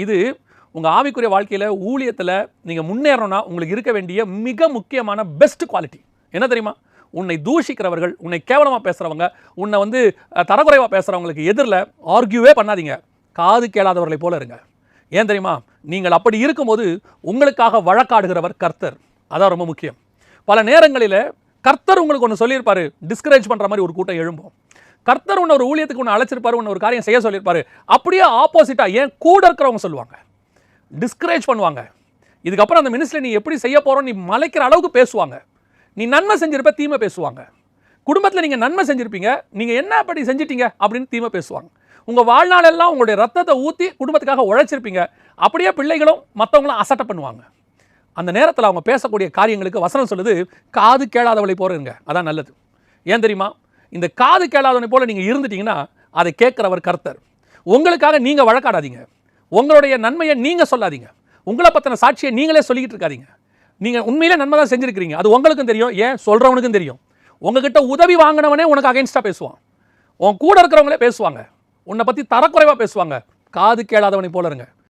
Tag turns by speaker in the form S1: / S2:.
S1: இது உங்கள் ஆவிக்குரிய வாழ்க்கையில் ஊழியத்தில் நீங்கள் முன்னேறணும்னா உங்களுக்கு இருக்க வேண்டிய மிக முக்கியமான பெஸ்ட் குவாலிட்டி என்ன தெரியுமா? உன்னை தூஷிக்கிறவர்கள், உன்னை கேவலமாக பேசுகிறவங்க, உன்னை வந்து தரக்குறைவாக பேசுகிறவங்களுக்கு எதிரில் ஆர்கியூவே பண்ணாதீங்க. காது கேளாதவர்களை போல இருங்க. ஏன் தெரியுமா? நீங்கள் அப்படி இருக்கும்போது உங்களுக்காக வழக்காடுகிறவர் கர்த்தர். அதான் ரொம்ப முக்கியம். பல நேரங்களில் கர்த்தர் உங்களுக்கு ஒன்று சொல்லியிருப்பாரு, டிஸ்கரேஜ் பண்ணுற மாதிரி ஒரு கூட்டம் எழும்பும். கர்த்தர் உன்னை ஒரு ஊழியத்துக்கு ஒன்று அழைச்சிருப்பாரு, ஒன்று ஒரு காரியம் செய்ய சொல்லியிருப்பாரு. அப்படியே ஆப்போசிட்டாக ஏன் கூட இருக்கிறவங்க சொல்லுவாங்க, டிஸ்கரேஜ் பண்ணுவாங்க. இதுக்கப்புறம் அந்த மினிஸ்ட்ரி நீ எப்படி செய்ய போகிறோம் நீ மலைக்கிற அளவுக்கு பேசுவாங்க. நீ நன்மை செஞ்சிருப்ப, தீமை பேசுவாங்க. குடும்பத்தில் நீங்கள் நன்மை செஞ்சுருப்பீங்க, நீங்கள் என்ன அப்படி செஞ்சிட்டீங்க அப்படின்னு தீமை பேசுவாங்க. உங்கள் வாழ்நாளெல்லாம் உங்களுடைய ரத்தத்தை ஊற்றி குடும்பத்துக்காக உழைச்சிருப்பீங்க, அப்படியே பிள்ளைகளும் மற்றவங்களும் அசட்டை பண்ணுவாங்க. அந்த நேரத்தில் அவங்க பேசக்கூடிய காரியங்களுக்கு வசனம் சொல்லுது, காது கேளாதவளை போல இருங்க. அதான் நல்லது. ஏன் தெரியுமா? இந்த காது கேளாதவனை போல நீங்கள் இருந்துட்டீங்கன்னா அதை கேட்குறவர் கர்த்தர். உங்களுக்காக நீங்கள் வழக்காடாதீங்க, உங்களுடைய நன்மையை நீங்கள் சொல்லாதீங்க, உங்களை பற்றின சாட்சியை நீங்களே சொல்லிக்கிட்டு இருக்காதீங்க. நீங்கள் உண்மையிலே நன்மை தான் செஞ்சுருக்கிறீங்க, அது உங்களுக்கும் தெரியும், ஏன் சொல்கிறவனுக்கும் தெரியும். உங்ககிட்ட உதவி வாங்கினவனே உனக்கு அகைன்ஸ்டாக பேசுவான், உன் கூட இருக்கிறவங்களே பேசுவாங்க, உன்னை பற்றி தரக்குறைவாக பேசுவாங்க. காது கேளாதவனை போல இருங்க.